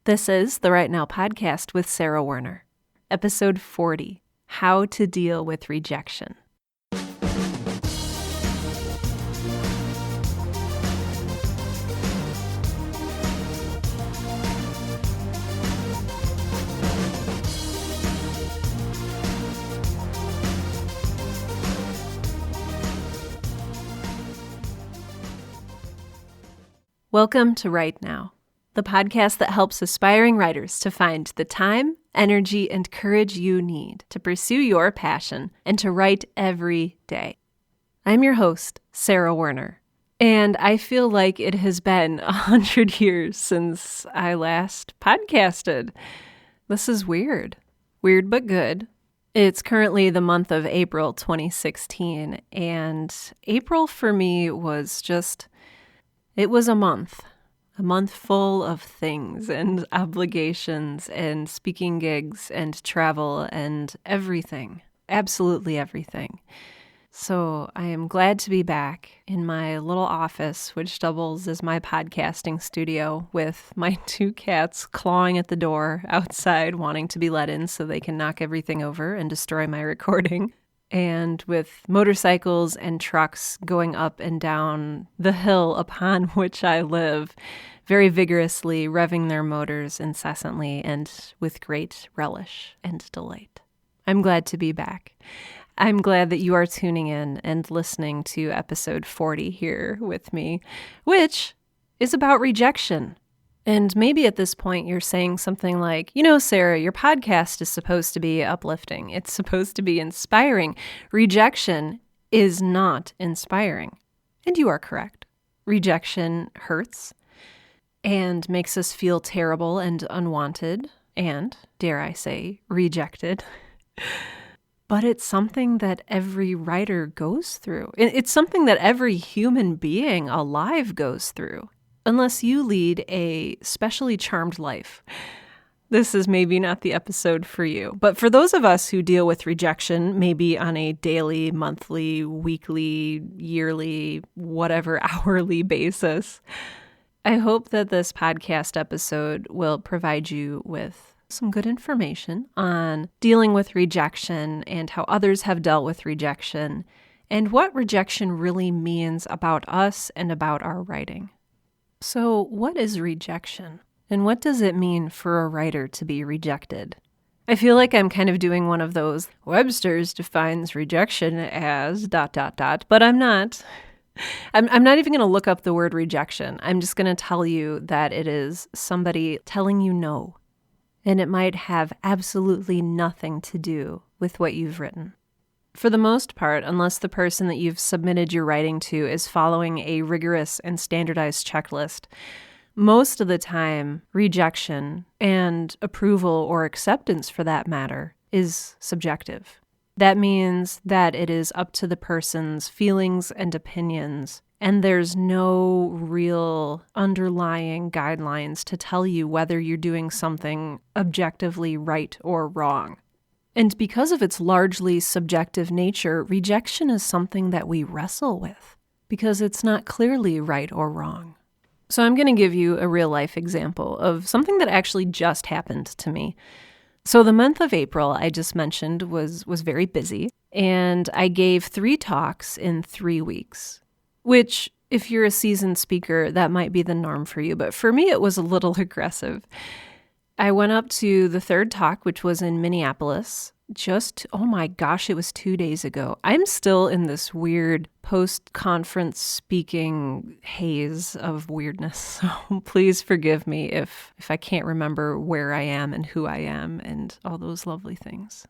This is the Right Now podcast with Sarah Werner, episode 40, How to Deal with Rejection. Welcome to Right Now, the podcast that helps aspiring writers to find the time, energy, and courage you need to pursue your passion and to write every day. I'm your host, Sarah Werner, and I feel like it has been 100 years since I last podcasted. This is weird but good. It's currently the month of April 2016, and April for me was it was a month full of things and obligations and speaking gigs and travel and everything, absolutely everything. So I am glad to be back in my little office, which doubles as my podcasting studio, with my two cats clawing at the door outside, wanting to be let in so they can knock everything over and destroy my recording. And with motorcycles and trucks going up and down the hill upon which I live, very vigorously revving their motors incessantly and with great relish and delight. I'm glad to be back. I'm glad that you are tuning in and listening to episode 40 here with me, which is about rejection. And maybe at this point you're saying something like, Sarah, your podcast is supposed to be uplifting. It's supposed to be inspiring. Rejection is not inspiring. And you are correct. Rejection hurts and makes us feel terrible and unwanted and, dare I say, rejected. But it's something that every writer goes through. It's something that every human being alive goes through. Unless you lead a specially charmed life. This is maybe not the episode for you. But for those of us who deal with rejection, maybe on a daily, monthly, weekly, yearly, whatever, hourly basis, I hope that this podcast episode will provide you with some good information on dealing with rejection and how others have dealt with rejection and what rejection really means about us and about our writing. So, what is rejection? And what does it mean for a writer to be rejected? I feel like I'm kind of doing one of those Webster's defines rejection as ... but I'm not. I'm not even going to look up the word rejection. I'm just going to tell you that it is somebody telling you no. And it might have absolutely nothing to do with what you've written. For the most part, unless the person that you've submitted your writing to is following a rigorous and standardized checklist, most of the time, rejection and approval or acceptance for that matter is subjective. That means that it is up to the person's feelings and opinions, and there's no real underlying guidelines to tell you whether you're doing something objectively right or wrong. And because of its largely subjective nature, rejection is something that we wrestle with because it's not clearly right or wrong. So I'm going to give you a real-life example of something that actually just happened to me. So the month of April, I just mentioned, was very busy, and I gave 3 talks in 3 weeks, which, if you're a seasoned speaker, that might be the norm for you. But for me, it was a little aggressive. I went up to the 3rd talk, which was in Minneapolis, oh my gosh, it was 2 days ago. I'm still in this weird post-conference speaking haze of weirdness, so please forgive me if I can't remember where I am and who I am and all those lovely things.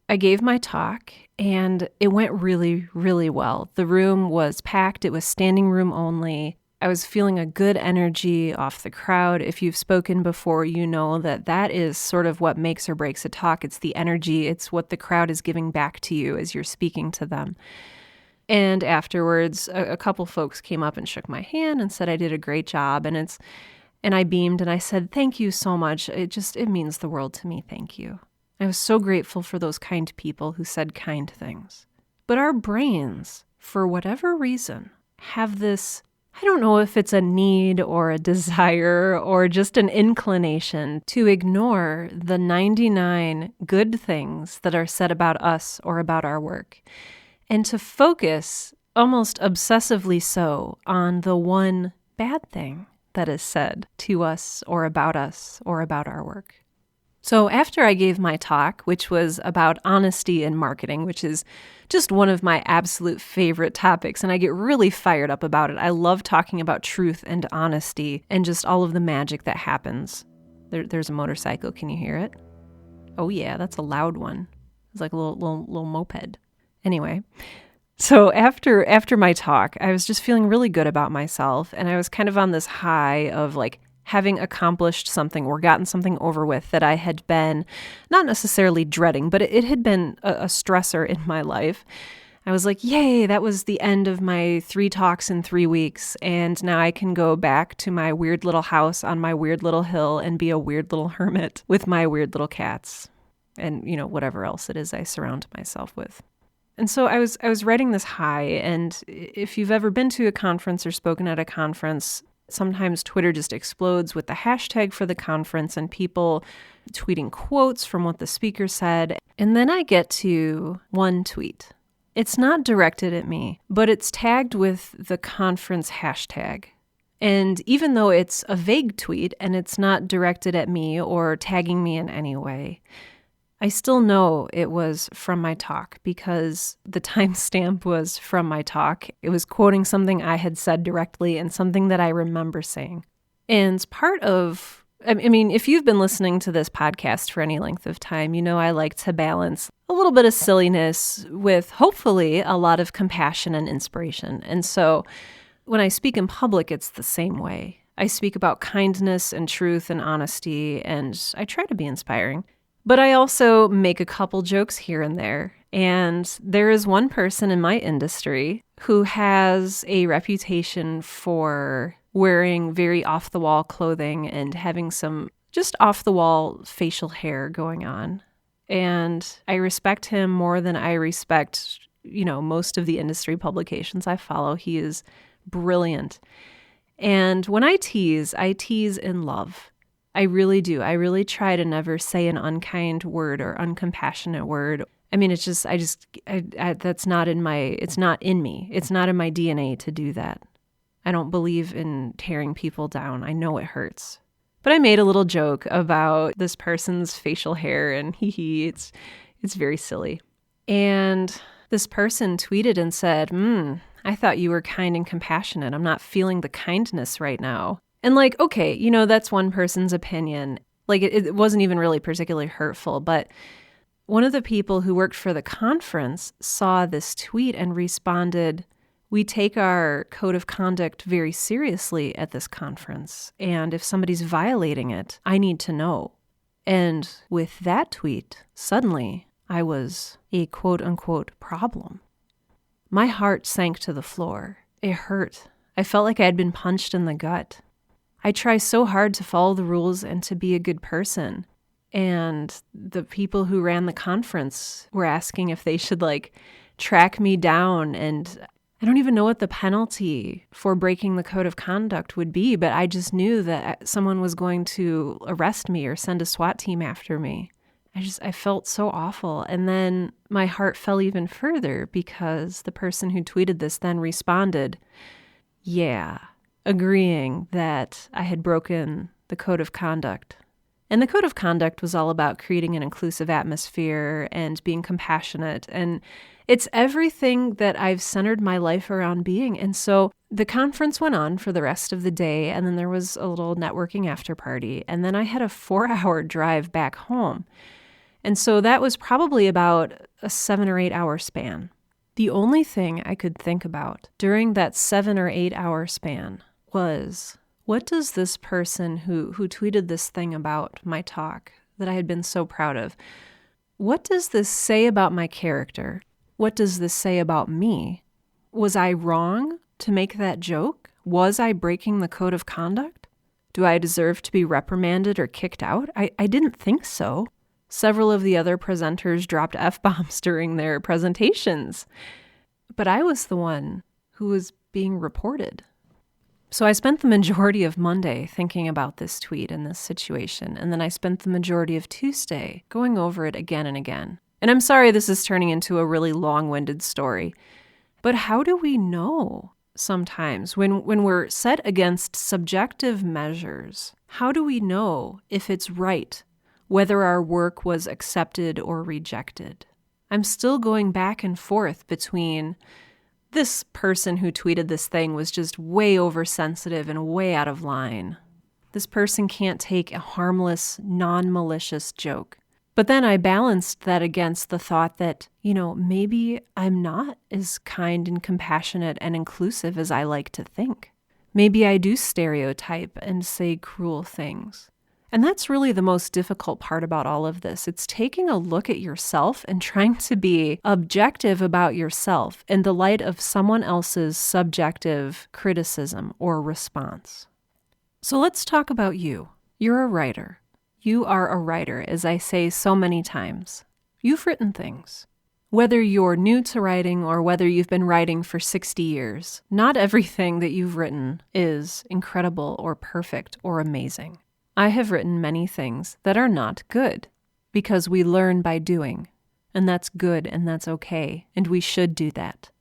I gave my talk, and it went really, really well. The room was packed. It was standing room only. I was feeling a good energy off the crowd. If you've spoken before, you know that is sort of what makes or breaks a talk. It's the energy. It's what the crowd is giving back to you as you're speaking to them. And afterwards, a couple folks came up and shook my hand and said I did a great job. And I beamed and I said, thank you so much. It means the world to me. Thank you. I was so grateful for those kind people who said kind things. But our brains, for whatever reason, have this I don't know if it's a need or a desire or just an inclination to ignore the 99 good things that are said about us or about our work, and to focus, almost obsessively so, on the one bad thing that is said to us or about our work. So after I gave my talk, which was about honesty in marketing, which is just one of my absolute favorite topics, and I get really fired up about it. I love talking about truth and honesty and just all of the magic that happens. There's a motorcycle. Can you hear it? Oh yeah, that's a loud one. It's like a little moped. Anyway, so after my talk, I was just feeling really good about myself, and I was kind of on this high of like having accomplished something or gotten something over with that I had been not necessarily dreading, but it had been a stressor in my life. I was like, yay, that was the end of my 3 talks in 3 weeks. And now I can go back to my weird little house on my weird little hill and be a weird little hermit with my weird little cats and, whatever else it is I surround myself with. And so I was riding this high. And if you've ever been to a conference or spoken at a conference, sometimes Twitter just explodes with the hashtag for the conference and people tweeting quotes from what the speaker said. And then I get to one tweet. It's not directed at me, but it's tagged with the conference hashtag. And even though it's a vague tweet and it's not directed at me or tagging me in any way, I still know it was from my talk because the timestamp was from my talk. It was quoting something I had said directly and something that I remember saying. And part of, if you've been listening to this podcast for any length of time, I like to balance a little bit of silliness with hopefully a lot of compassion and inspiration. And so when I speak in public, it's the same way. I speak about kindness and truth and honesty, and I try to be inspiring. But I also make a couple jokes here and there. And there is one person in my industry who has a reputation for wearing very off-the-wall clothing and having some just off-the-wall facial hair going on. And I respect him more than I respect, most of the industry publications I follow. He is brilliant. And when I tease in love. I really do. I really try to never say an unkind word or uncompassionate word. It's just, that's not in it's not in me. It's not in my DNA to do that. I don't believe in tearing people down. I know it hurts. But I made a little joke about this person's facial hair and it's very silly. And this person tweeted and said, I thought you were kind and compassionate. I'm not feeling the kindness right now. And okay, that's one person's opinion. It wasn't even really particularly hurtful, but one of the people who worked for the conference saw this tweet and responded, "We take our code of conduct very seriously at this conference, and if somebody's violating it, I need to know." And with that tweet, suddenly I was a quote-unquote problem. My heart sank to the floor. It hurt. I felt like I had been punched in the gut. I try so hard to follow the rules and to be a good person. And the people who ran the conference were asking if they should track me down. And I don't even know what the penalty for breaking the code of conduct would be, but I just knew that someone was going to arrest me or send a SWAT team after me. I felt so awful. And then my heart fell even further because the person who tweeted this then responded, yeah, agreeing that I had broken the code of conduct. And the code of conduct was all about creating an inclusive atmosphere and being compassionate. And it's everything that I've centered my life around being. And so the conference went on for the rest of the day, and then there was a little networking after party. And then I had a 4-hour drive back home. And so that was probably about a 7 or 8 hour span. The only thing I could think about during that 7 or 8 hour span was, what does this person who tweeted this thing about my talk that I had been so proud of, what does this say about my character? What does this say about me? Was I wrong to make that joke? Was I breaking the code of conduct? Do I deserve to be reprimanded or kicked out? I didn't think so. Several of the other presenters dropped F-bombs during their presentations. But I was the one who was being reported. So I spent the majority of Monday thinking about this tweet and this situation, and then I spent the majority of Tuesday going over it again and again. And I'm sorry this is turning into a really long-winded story, but how do we know sometimes when we're set against subjective measures? How do we know if it's right, whether our work was accepted or rejected? I'm still going back and forth between this person who tweeted this thing was just way oversensitive and way out of line. This person can't take a harmless, non-malicious joke. But then I balanced that against the thought that, maybe I'm not as kind and compassionate and inclusive as I like to think. Maybe I do stereotype and say cruel things. And that's really the most difficult part about all of this. It's taking a look at yourself and trying to be objective about yourself in the light of someone else's subjective criticism or response. So let's talk about you. You're a writer. You are a writer, as I say so many times. You've written things. Whether you're new to writing or whether you've been writing for 60 years, not everything that you've written is incredible or perfect or amazing. I have written many things that are not good because we learn by doing, and that's good and that's okay, and we should do that.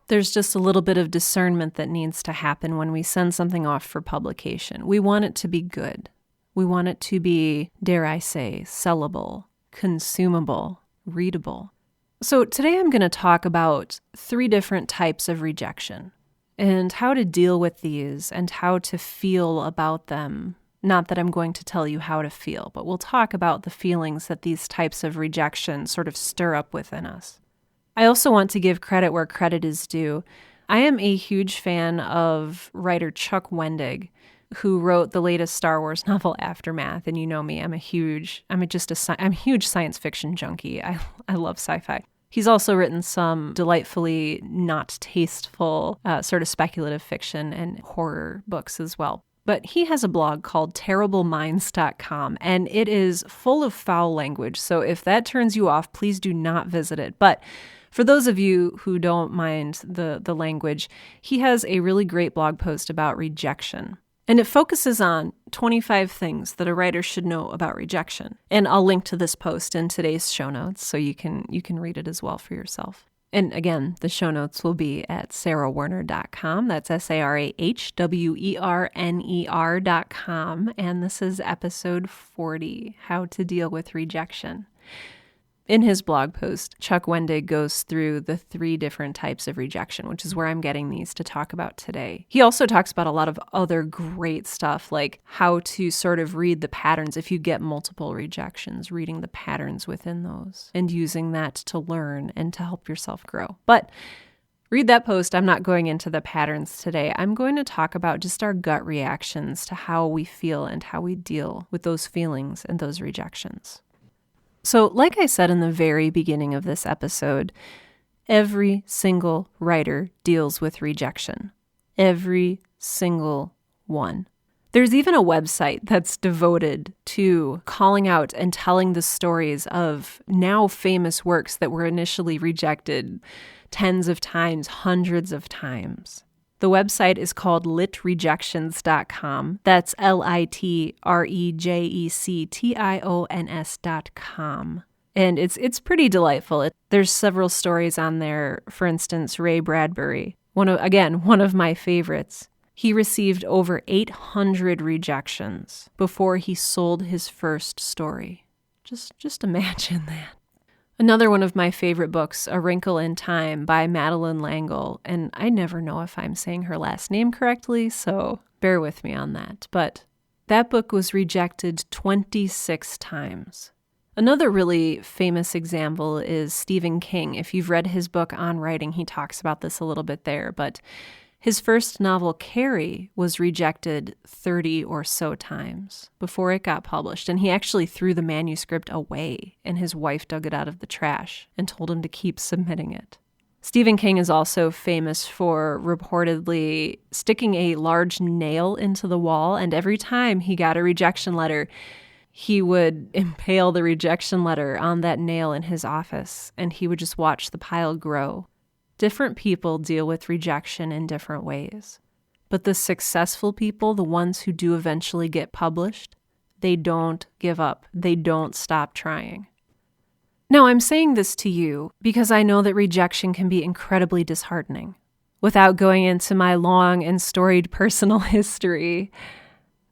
There's just a little bit of discernment that needs to happen when we send something off for publication. We want it to be good. We want it to be, dare I say, sellable, consumable, readable. So today I'm going to talk about 3 different types of rejection and how to deal with these and how to feel about them. Not that I'm going to tell you how to feel, but we'll talk about the feelings that these types of rejection sort of stir up within us. I also want to give credit where credit is due. I am a huge fan of writer Chuck Wendig, who wrote the latest Star Wars novel, Aftermath. And you know me, I'm a huge science fiction junkie. I love sci-fi. He's also written some delightfully not tasteful sort of speculative fiction and horror books as well. But he has a blog called terribleminds.com, and it is full of foul language. So if that turns you off, please do not visit it. But for those of you who don't mind the language, he has a really great blog post about rejection. And it focuses on 25 things that a writer should know about rejection. And I'll link to this post in today's show notes so you can read it as well for yourself. And again, the show notes will be at sarahwerner.com. That's sarahwerner.com. And this is episode 40, How to Deal with Rejection. In his blog post, Chuck Wendig goes through the 3 different types of rejection, which is where I'm getting these to talk about today. He also talks about a lot of other great stuff, like how to sort of read the patterns if you get multiple rejections, reading the patterns within those and using that to learn and to help yourself grow. But read that post. I'm not going into the patterns today. I'm going to talk about just our gut reactions to how we feel and how we deal with those feelings and those rejections. So, like I said in the very beginning of this episode, every single writer deals with rejection. Every single one. There's even a website that's devoted to calling out and telling the stories of now famous works that were initially rejected tens of times, hundreds of times. The website is called litrejections.com. That's litrejections.com. And it's pretty delightful. There's several stories on there. For instance, Ray Bradbury, one of my favorites. He received over 800 rejections before he sold his first story. Just imagine that. Another one of my favorite books, A Wrinkle in Time by Madeleine L'Engle, and I never know if I'm saying her last name correctly, so bear with me on that. But that book was rejected 26 times. Another really famous example is Stephen King. If you've read his book on writing, he talks about this a little bit there, but his first novel, Carrie, was rejected 30 or so times before it got published, and he actually threw the manuscript away, and his wife dug it out of the trash and told him to keep submitting it. Stephen King is also famous for reportedly sticking a large nail into the wall, and every time he got a rejection letter, he would impale the rejection letter on that nail in his office, and he would just watch the pile grow. Different people deal with rejection in different ways. But the successful people, the ones who do eventually get published, they don't give up. They don't stop trying. Now, I'm saying this to you because I know that rejection can be incredibly disheartening. Without going into my long and storied personal history,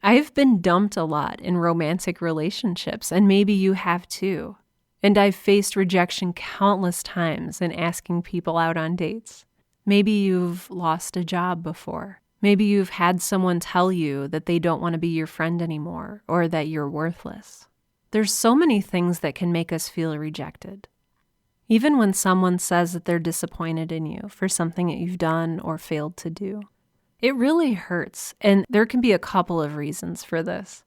I've been dumped a lot in romantic relationships, and maybe you have too. And I've faced rejection countless times in asking people out on dates. Maybe you've lost a job before. Maybe you've had someone tell you that they don't want to be your friend anymore or that you're worthless. There's so many things that can make us feel rejected. Even when someone says that they're disappointed in you for something that you've done or failed to do, it really hurts, and there can be a couple of reasons for this.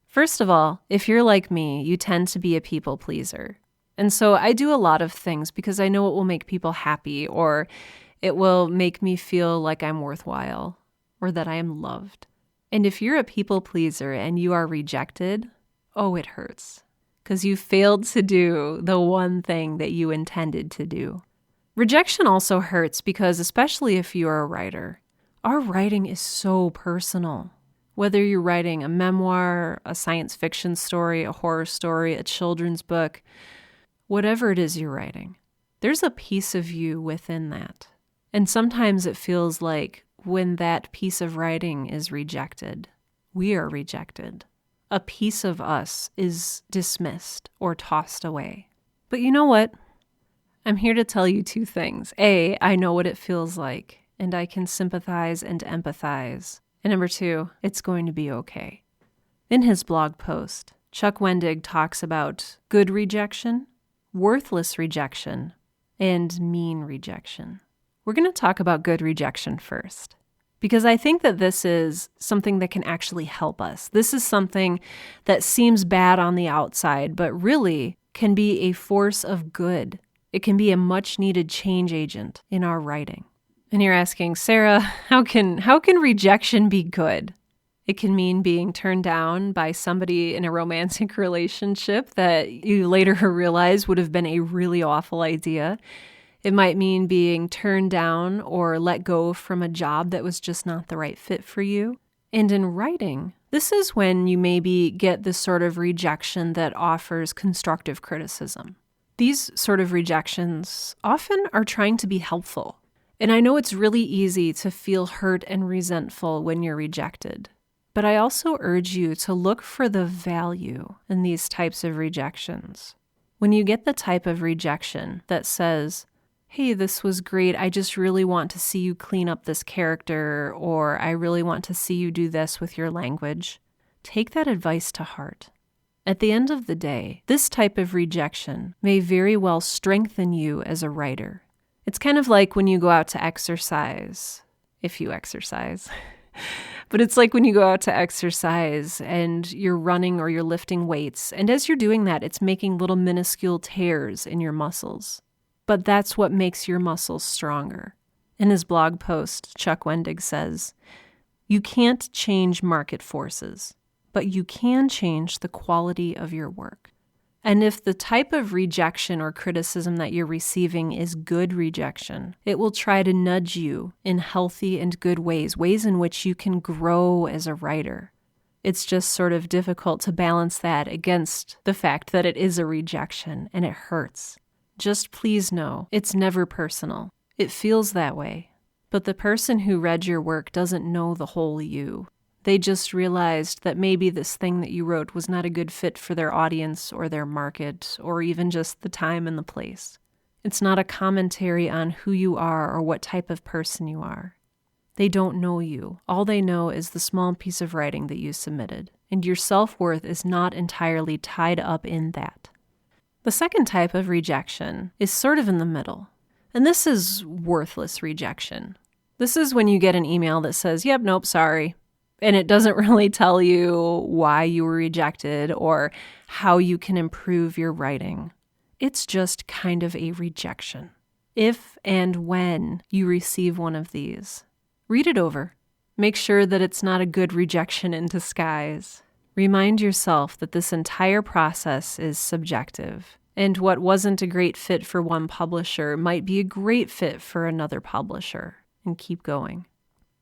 First of all, if you're like me, you tend to be a people pleaser. And so I do a lot of things because I know it will make people happy, or it will make me feel like I'm worthwhile or that I am loved. And if you're a people pleaser and you are rejected, oh, it hurts because you failed to do the one thing that you intended to do. Rejection also hurts because, especially if you're a writer, our writing is so personal. Whether you're writing a memoir, a science fiction story, a horror story, a children's book, whatever it is you're writing, there's a piece of you within that. And sometimes it feels like when that piece of writing is rejected, we are rejected. A piece of us is dismissed or tossed away. But you know what? I'm here to tell you two things. A, I know what it feels like, and I can sympathize and empathize. And number two, it's going to be okay. In his blog post, Chuck Wendig talks about good rejection, worthless rejection, and mean rejection. We're going to talk about good rejection first, because I think that this is something that can actually help us. This is something that seems bad on the outside, but really can be a force of good. It can be a much needed change agent in our writing. And you're asking, Sarah, how can rejection be good? It can mean being turned down by somebody in a romantic relationship that you later realize would have been a really awful idea. It might mean being turned down or let go from a job that was just not the right fit for you. And in writing, this is when you maybe get this sort of rejection that offers constructive criticism. These sort of rejections often are trying to be helpful. And I know it's really easy to feel hurt and resentful when you're rejected. But I also urge you to look for the value in these types of rejections. When you get the type of rejection that says, hey, this was great, I just really want to see you clean up this character, or I really want to see you do this with your language, take that advice to heart. At the end of the day, this type of rejection may very well strengthen you as a writer. It's kind of like when you go out to exercise, if you exercise. But it's like when you go out to exercise and you're running or you're lifting weights, and as you're doing that, it's making little minuscule tears in your muscles. But that's what makes your muscles stronger. In his blog post, Chuck Wendig says, you can't change market forces, but you can change the quality of your work. And if the type of rejection or criticism that you're receiving is good rejection, it will try to nudge you in healthy and good ways in which you can grow as a writer. It's just sort of difficult to balance that against the fact that it is a rejection and it hurts. Just please know, it's never personal. It feels that way. But the person who read your work doesn't know the whole you. They just realized that maybe this thing that you wrote was not a good fit for their audience or their market or even just the time and the place. It's not a commentary on who you are or what type of person you are. They don't know you. All they know is the small piece of writing that you submitted, and your self-worth is not entirely tied up in that. The second type of rejection is sort of in the middle, and this is worthless rejection. This is when you get an email that says, yep, nope, sorry. And it doesn't really tell you why you were rejected or how you can improve your writing. It's just kind of a rejection. If and when you receive one of these, read it over. Make sure that it's not a good rejection in disguise. Remind yourself that this entire process is subjective, and what wasn't a great fit for one publisher might be a great fit for another publisher, and keep going.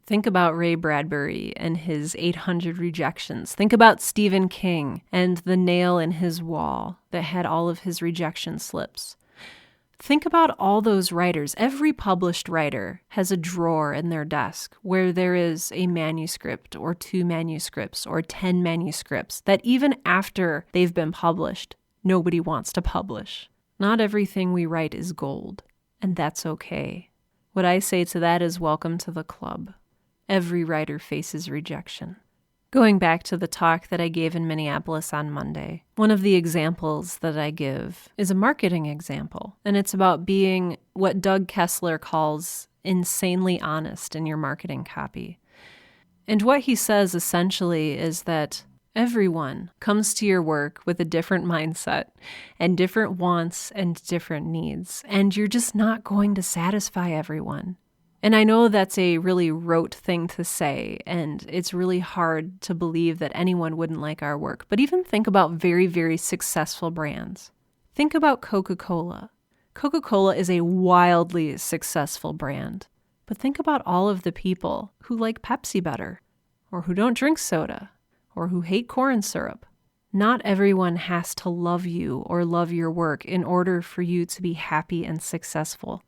Think about Ray Bradbury and his 800 rejections. Think about Stephen King and the nail in his wall that had all of his rejection slips. Think about all those writers. Every published writer has a drawer in their desk where there is a manuscript or 2 manuscripts or 10 manuscripts that even after they've been published, nobody wants to publish. Not everything we write is gold, and that's okay. What I say to that is welcome to the club. Every writer faces rejection. Going back to the talk that I gave in Minneapolis on Monday, one of the examples that I give is a marketing example, and it's about being what Doug Kessler calls insanely honest in your marketing copy. And what he says essentially is that everyone comes to your work with a different mindset and different wants and different needs, and you're just not going to satisfy everyone. And I know that's a really rote thing to say, and it's really hard to believe that anyone wouldn't like our work. But even think about very, very successful brands. Think about Coca-Cola. Coca-Cola is a wildly successful brand. But think about all of the people who like Pepsi better, or who don't drink soda, or who hate corn syrup. Not everyone has to love you or love your work in order for you to be happy and successful.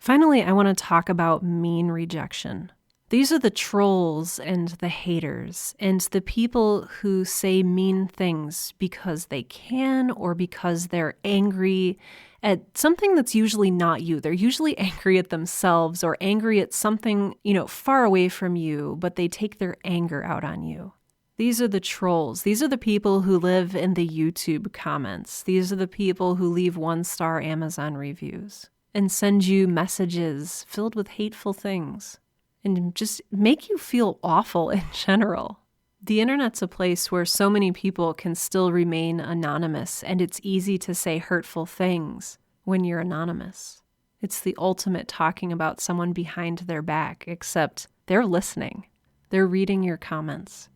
Finally, I want to talk about mean rejection. These are the trolls and the haters and the people who say mean things because they can or because they're angry at something that's usually not you. They're usually angry at themselves or angry at something, far away from you, but they take their anger out on you. These are the trolls. These are the people who live in the YouTube comments. These are the people who leave 1-star Amazon reviews and send you messages filled with hateful things and just make you feel awful in general. The internet's a place where so many people can still remain anonymous, and it's easy to say hurtful things when you're anonymous. It's the ultimate talking about someone behind their back, except they're listening. They're reading your comments.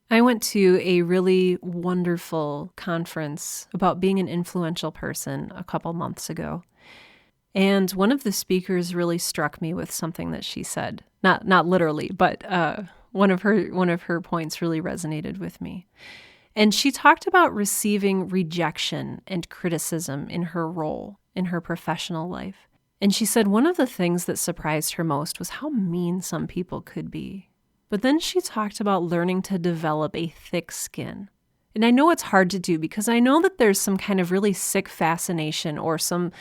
I went to a really wonderful conference about being an influential person a couple months ago. And one of the speakers really struck me with something that she said. Not literally, but one of her points really resonated with me. And she talked about receiving rejection and criticism in her role, in her professional life. And she said one of the things that surprised her most was how mean some people could be. But then she talked about learning to develop a thick skin. And I know it's hard to do because I know that there's some kind of really sick fascination or some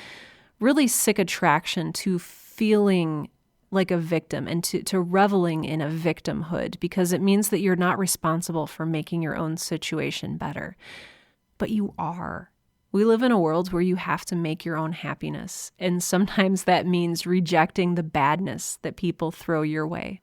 really sick attraction to feeling like a victim and to reveling in a victimhood because it means that you're not responsible for making your own situation better. But you are. We live in a world where you have to make your own happiness, and sometimes that means rejecting the badness that people throw your way.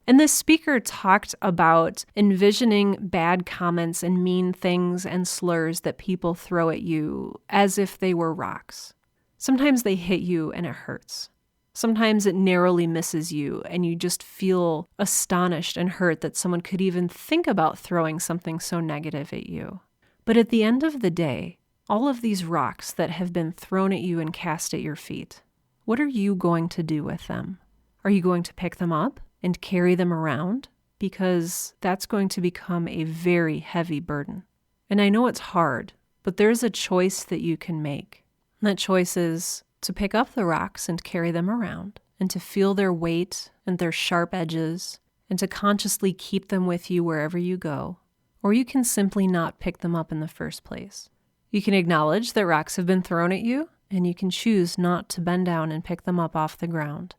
And this speaker talked about envisioning bad comments and mean things and slurs that people throw at you as if they were rocks. Sometimes they hit you and it hurts. Sometimes it narrowly misses you and you just feel astonished and hurt that someone could even think about throwing something so negative at you. But at the end of the day, all of these rocks that have been thrown at you and cast at your feet, what are you going to do with them? Are you going to pick them up and carry them around? Because that's going to become a very heavy burden. And I know it's hard, but there's a choice that you can make. And that choice is to pick up the rocks and carry them around, and to feel their weight and their sharp edges, and to consciously keep them with you wherever you go. Or you can simply not pick them up in the first place. You can acknowledge that rocks have been thrown at you, and you can choose not to bend down and pick them up off the ground.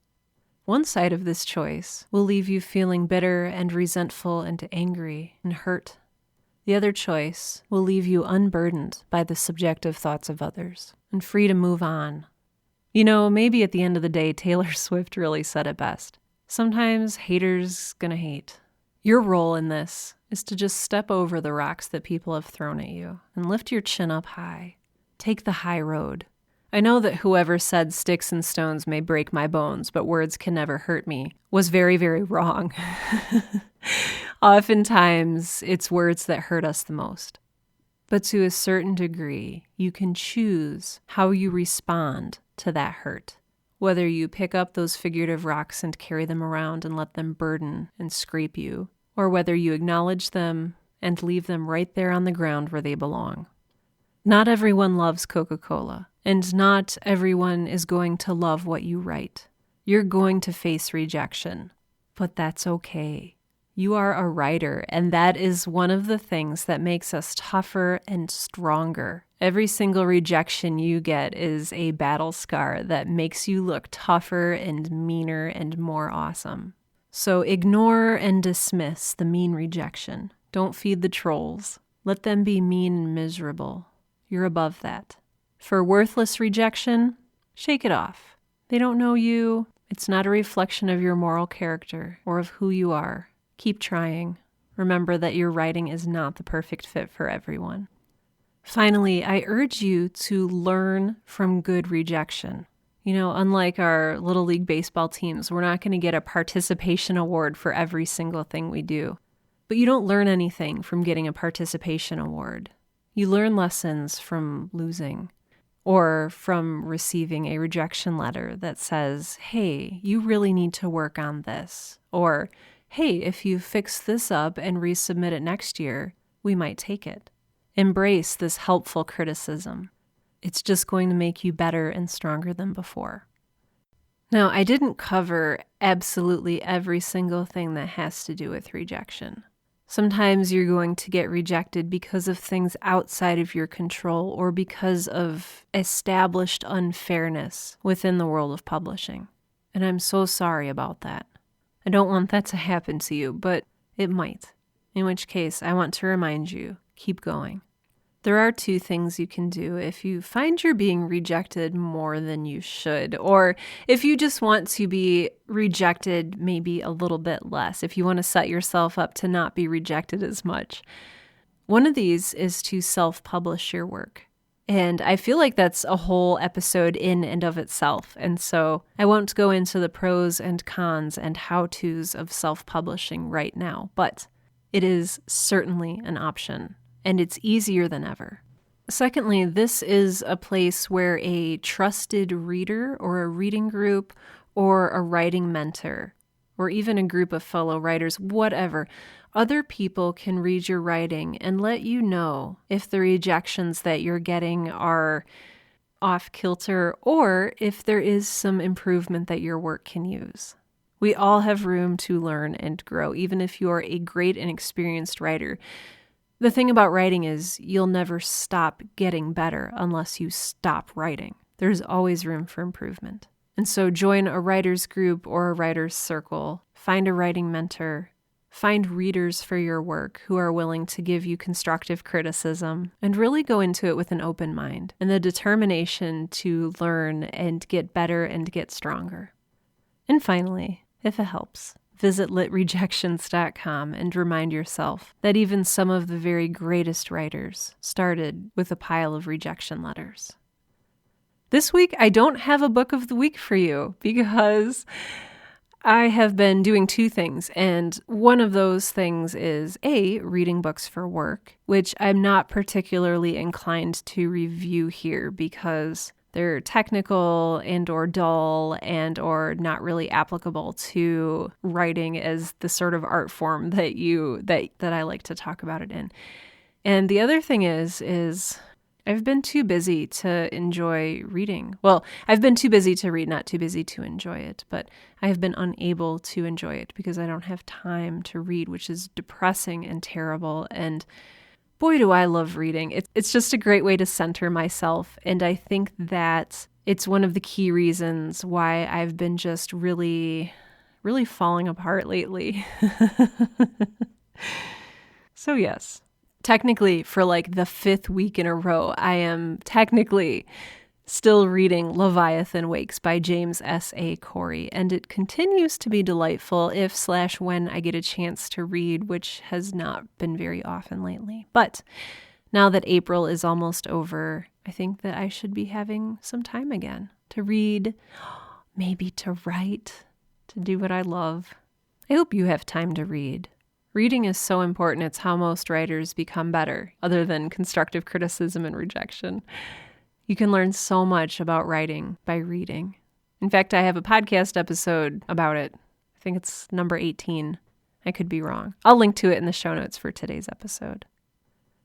One side of this choice will leave you feeling bitter and resentful and angry and hurt. The other choice will leave you unburdened by the subjective thoughts of others and free to move on. Maybe at the end of the day, Taylor Swift really said it best. Sometimes haters gonna hate. Your role in this is to just step over the rocks that people have thrown at you and lift your chin up high. Take the high road. I know that whoever said sticks and stones may break my bones, but words can never hurt me was very, very wrong. Oftentimes, it's words that hurt us the most. But to a certain degree, you can choose how you respond to that hurt Whether you pick up those figurative rocks and carry them around and let them burden and scrape you, or whether you acknowledge them and leave them right there on the ground where they belong. Not everyone loves Coca-Cola, and not everyone is going to love what you write. You're going to face rejection, but that's okay. You are a writer, and that is one of the things that makes us tougher and stronger. Every single rejection you get is a battle scar that makes you look tougher and meaner and more awesome. So ignore and dismiss the mean rejection. Don't feed the trolls. Let them be mean and miserable. You're above that. For worthless rejection, shake it off. They don't know you. It's not a reflection of your moral character or of who you are. Keep trying. Remember that your writing is not the perfect fit for everyone. Finally, I urge you to learn from good rejection. Unlike our Little League baseball teams, we're not going to get a participation award for every single thing we do. But you don't learn anything from getting a participation award. You learn lessons from losing or from receiving a rejection letter that says, hey, you really need to work on this. Or, hey, if you fix this up and resubmit it next year, we might take it. Embrace this helpful criticism. It's just going to make you better and stronger than before. Now, I didn't cover absolutely every single thing that has to do with rejection. Sometimes you're going to get rejected because of things outside of your control or because of established unfairness within the world of publishing. And I'm so sorry about that. I don't want that to happen to you, but it might. In which case, I want to remind you, keep going. There are two things you can do if you find you're being rejected more than you should, or if you just want to be rejected maybe a little bit less, if you want to set yourself up to not be rejected as much. One of these is to self-publish your work. And I feel like that's a whole episode in and of itself. And so I won't go into the pros and cons and how-tos of self-publishing right now, but it is certainly an option. And it's easier than ever. Secondly, this is a place where a trusted reader or a reading group or a writing mentor or even a group of fellow writers, whatever, other people can read your writing and let you know if the rejections that you're getting are off kilter or if there is some improvement that your work can use. We all have room to learn and grow, even if you're a great and experienced writer. The thing about writing is you'll never stop getting better unless you stop writing. There's always room for improvement. And so join a writer's group or a writer's circle, find a writing mentor, find readers for your work who are willing to give you constructive criticism, and really go into it with an open mind and the determination to learn and get better and get stronger. And finally, if it helps, visit litrejections.com and remind yourself that even some of the very greatest writers started with a pile of rejection letters. This week, I don't have a book of the week for you because I have been doing two things, and one of those things is A, reading books for work, which I'm not particularly inclined to review here because they're technical and or dull and or not really applicable to writing as the sort of art form that I like to talk about it in. And the other thing is I've been too busy to enjoy reading. Well, I've been too busy to read, not too busy to enjoy it, but I have been unable to enjoy it because I don't have time to read, which is depressing and terrible. And boy, do I love reading. It's just a great way to center myself. And I think that it's one of the key reasons why I've been just really, really falling apart lately. So yes, technically for like the 5th week in a row, I am technically still reading Leviathan Wakes by James S.A. Corey, and it continues to be delightful if/when I get a chance to read, which has not been very often lately. But now that April is almost over, I think that I should be having some time again to read, maybe to write, to do what I love. I hope you have time to read. Reading is so important. It's how most writers become better, other than constructive criticism and rejection. You can learn so much about writing by reading. In fact, I have a podcast episode about it. I think it's number 18. I could be wrong. I'll link to it in the show notes for today's episode.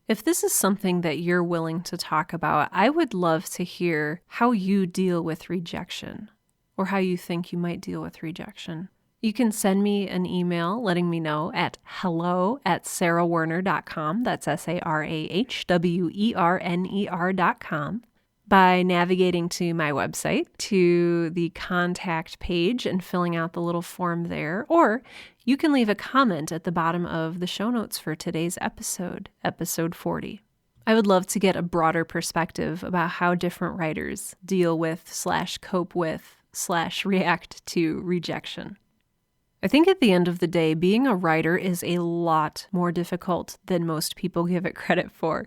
If this is something that you're willing to talk about, I would love to hear how you deal with rejection or how you think you might deal with rejection. You can send me an email letting me know at hello@sarahwerner.com. That's SARAHWERNER.com. By navigating to my website, to the contact page and filling out the little form there, or you can leave a comment at the bottom of the show notes for today's episode, episode 40. I would love to get a broader perspective about how different writers deal with / cope with / react to rejection. I think at the end of the day, being a writer is a lot more difficult than most people give it credit for.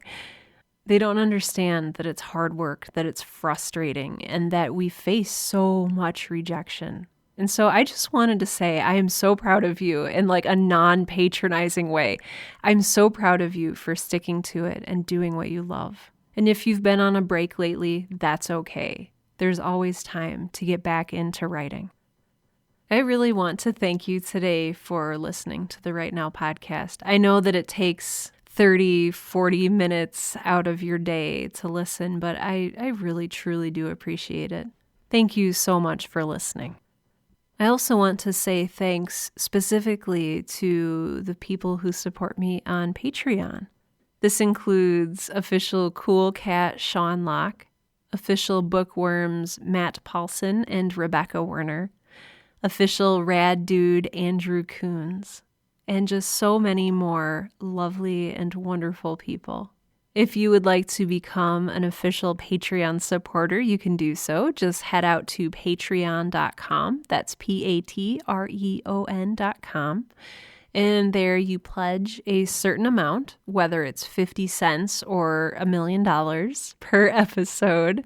They don't understand that it's hard work, that it's frustrating, and that we face so much rejection. And so I just wanted to say I am so proud of you in like a non-patronizing way. I'm so proud of you for sticking to it and doing what you love. And if you've been on a break lately, that's okay. There's always time to get back into writing. I really want to thank you today for listening to the Right Now podcast. I know that it takes 30, 40 minutes out of your day to listen, but I really, truly do appreciate it. Thank you so much for listening. I also want to say thanks specifically to the people who support me on Patreon. This includes official Cool Cat Sean Locke, official Bookworms Matt Paulson and Rebecca Werner, official Rad Dude Andrew Coons, and just so many more lovely and wonderful people. If you would like to become an official Patreon supporter, you can do so. Just head out to patreon.com. That's patreon.com. And there you pledge a certain amount, whether it's 50 cents or $1 million per episode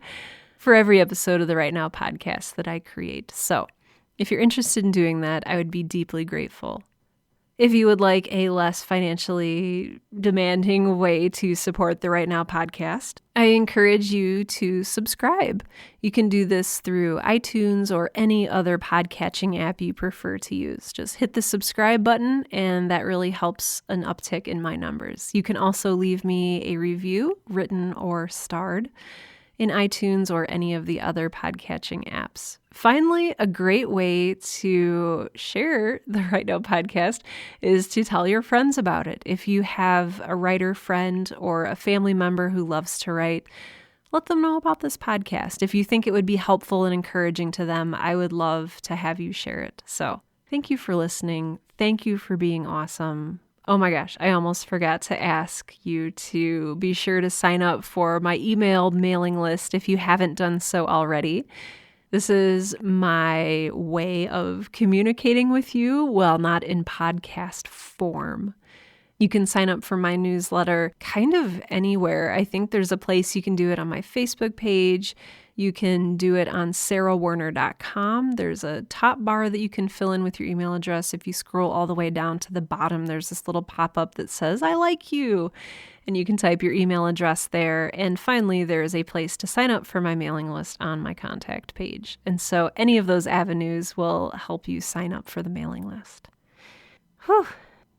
for every episode of the Right Now podcast that I create. So if you're interested in doing that, I would be deeply grateful. If you would like a less financially demanding way to support the Right Now podcast, I encourage you to subscribe. You can do this through iTunes or any other podcatching app you prefer to use. Just hit the subscribe button, and that really helps an uptick in my numbers. You can also leave me a review, written or starred, in iTunes or any of the other podcatching apps. Finally, a great way to share the Right Now podcast is to tell your friends about it. If you have a writer friend or a family member who loves to write, let them know about this podcast. If you think it would be helpful and encouraging to them, I would love to have you share it. So thank you for listening. Thank you for being awesome. Oh my gosh, I almost forgot to ask you to be sure to sign up for my email mailing list if you haven't done so already. This is my way of communicating with you, well, not in podcast form. You can sign up for my newsletter kind of anywhere. I think there's a place you can do it on my Facebook page. You can do it on sarahwerner.com. There's a top bar that you can fill in with your email address. If you scroll all the way down to the bottom, there's this little pop-up that says, I like you. And you can type your email address there. And finally, there is a place to sign up for my mailing list on my contact page. And so any of those avenues will help you sign up for the mailing list. Whew,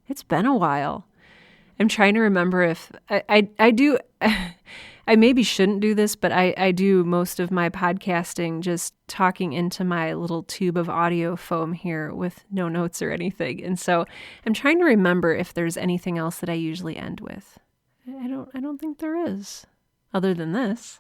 it's been a while. I'm trying to remember if I do, I maybe shouldn't do this, but I do most of my podcasting just talking into my little tube of audio foam here with no notes or anything. And so I'm trying to remember if there's anything else that I usually end with. I don't think there is, other than this.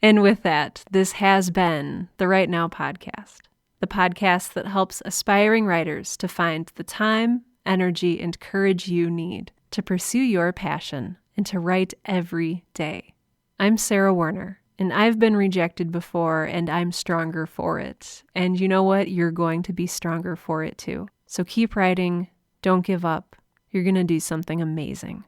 And with that, this has been the Right Now podcast, the podcast that helps aspiring writers to find the time, energy, and courage you need to pursue your passion and to write every day. I'm Sarah Werner, and I've been rejected before, and I'm stronger for it. And you know what? You're going to be stronger for it too. So keep writing. Don't give up. You're going to do something amazing.